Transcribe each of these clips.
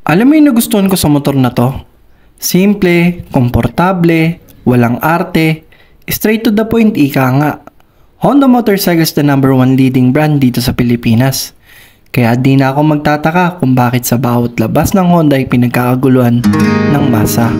Alam mo yung nagustuhan ko sa motor na to? Simple, komportable, walang arte, straight to the point ika nga. Honda Motorcycles the #1 leading brand dito sa Pilipinas. Kaya di na ako magtataka kung bakit sa bawat labas ng Honda ay pinagkakaguluhan ng masa.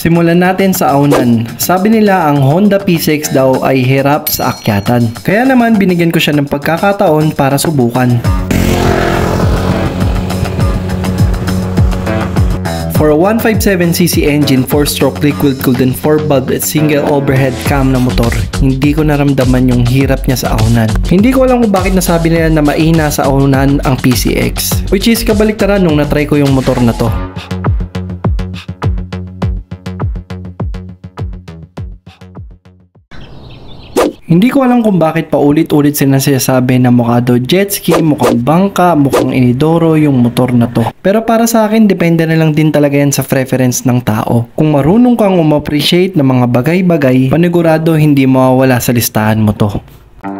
Simulan natin sa aunan. Sabi nila ang Honda P6 daw ay hirap sa akyatan. Kaya naman binigyan ko siya ng pagkakataon para subukan. For a 157cc engine, 4-stroke liquid-cooled and 4-valve at single overhead cam na motor, hindi ko naramdaman yung hirap niya sa aunan. Hindi ko alam kung bakit nasabi nila na mahina sa aunan ang PCX, which is kabaliktaran nung natry ko yung motor na to. Hindi ko alam kung bakit paulit-ulit sila sinasabi na mukha daw jet ski, mukhang bangka, mukhang inidoro yung motor na to. Pero para sa akin, depende na lang din talaga yan sa preference ng tao. Kung marunong kang appreciate ng mga bagay-bagay, panigurado hindi mawawala sa listahan mo to.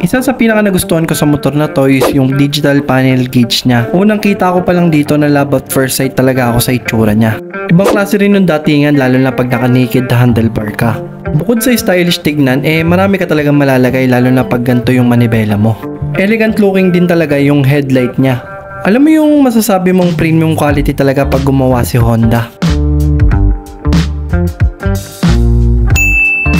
Isa sa pinaka nagustuhan ko sa motor na to is yung digital panel gauge niya. Unang kita ko pa lang dito na love at first sight talaga ako sa itsura niya. Ibang klase rin yung datingan lalo na pag naka-naked handlebar ka. Bukod sa stylish tignan, marami ka talagang malalagay lalo na pag ganito yung manibela mo. Elegant looking din talaga yung headlight niya. Alam mo yung masasabi mong premium quality talaga pag gumawa si Honda.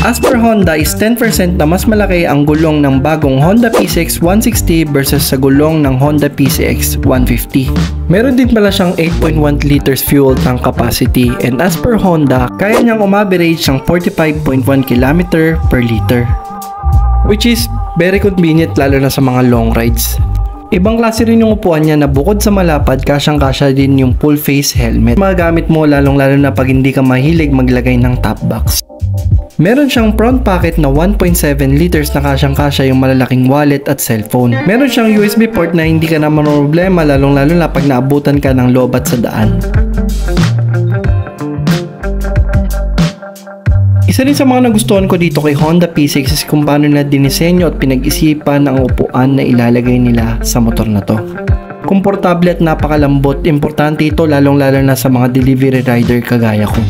As per Honda is 10% na mas malaki ang gulong ng bagong Honda P6 160 versus sa gulong ng Honda PCX 150. Meron din pala siyang 8.1 liters fuel tank capacity and as per Honda, kaya niyang umaverage ng 45.1 km per liter. Which is very convenient lalo na sa mga long rides. Ibang klase rin yung upuan niya na bukod sa malapad, kasyang-kasya din yung full face helmet. Magagamit mo lalong-lalo na pag hindi ka mahilig maglagay ng top box. Meron siyang front pocket na 1.7 liters na kasyang-kasya yung malalaking wallet at cellphone. Meron siyang USB port na hindi ka naman problema lalong-lalo na pag naabutan ka ng lobat sa daan. Isa rin sa mga nagustuhan ko dito kay Honda P6 is kung paano na dinisenyo at pinag-isipan ang upuan na ilalagay nila sa motor na to. Komportable at napakalambot, importante ito lalong-lalo na sa mga delivery rider kagaya ko.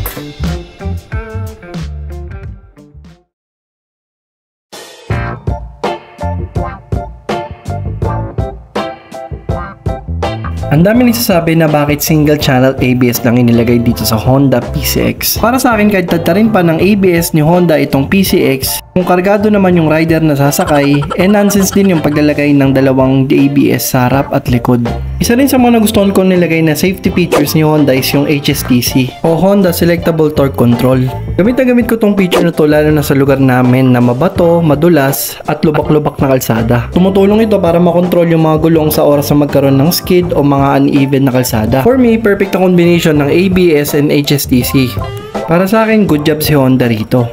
Ang dami nagsasabi na bakit single channel ABS lang inilagay dito sa Honda PCX. Para sa akin kahit tatarin pa ng ABS ni Honda itong PCX, kung kargado naman yung rider na sasakay, nonsense din yung paglalagay ng dalawang ABS sa harap at likod. Isa rin sa mga nagustuhan ko nilagay na safety features ni Honda is yung HSTC o Honda Selectable Torque Control. Gamit na gamit ko tong feature na to lalo na sa lugar namin na mabato, madulas at lubak-lubak na kalsada. Tumutulong ito para makontrol yung mga gulong sa oras na magkaroon ng skid o mga uneven na kalsada. For me, perfect na combination ng ABS and HSTC. Para sa akin, good job si Honda rito.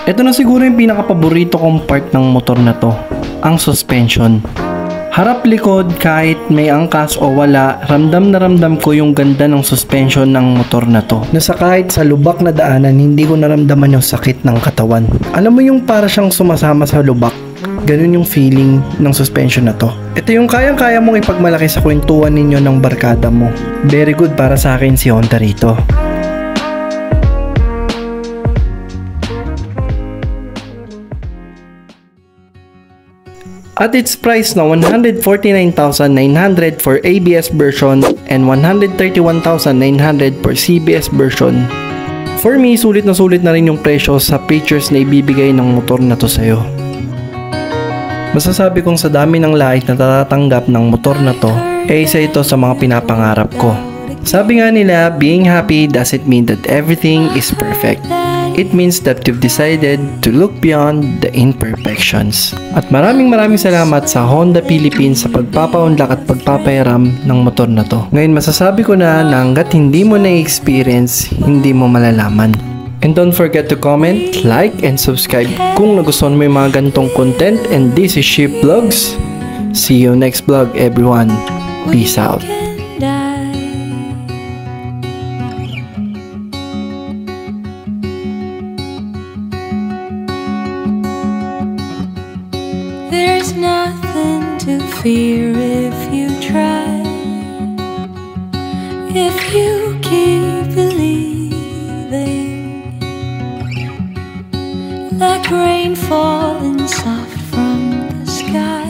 Ito na siguro yung pinaka-paborito kong part ng motor na to, ang suspension. Harap-likod, kahit may angkas o wala, ramdam na ramdam ko yung ganda ng suspension ng motor na to. Nasa kahit sa lubak na daanan, hindi ko naramdaman yung sakit ng katawan. Alam mo yung para siyang sumasama sa lubak. Ganun yung feeling ng suspension na to. Ito yung kayang-kaya mong ipagmalaki sa kwentuhan ninyo ng barkada mo. Very good para sa akin si Honda rito. At its price na 149,900 for ABS version and 131,900 for CBS version. For me, sulit na rin yung presyo sa features na ibibigay ng motor na to sa'yo. Masasabi kong sa dami ng lahit na tatatanggap ng motor na to, isa ito sa mga pinapangarap ko. Sabi nga nila, being happy doesn't mean that everything is perfect. It means that you've decided to look beyond the imperfections. At maraming salamat sa Honda Philippines sa pagpapaunlak at pagpapayaram ng motor na to. Ngayon masasabi ko na hanggat hindi mo na-experience, hindi mo malalaman. And don't forget to comment, like, and subscribe kung nagustuhan mo yung mga ganitong content. And this is Sheep Vlogs. See you next vlog, everyone. Peace out. There's nothing to fear if you try. If you keep believing, like rain falling soft from the sky,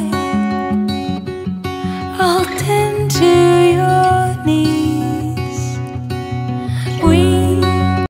I'll tend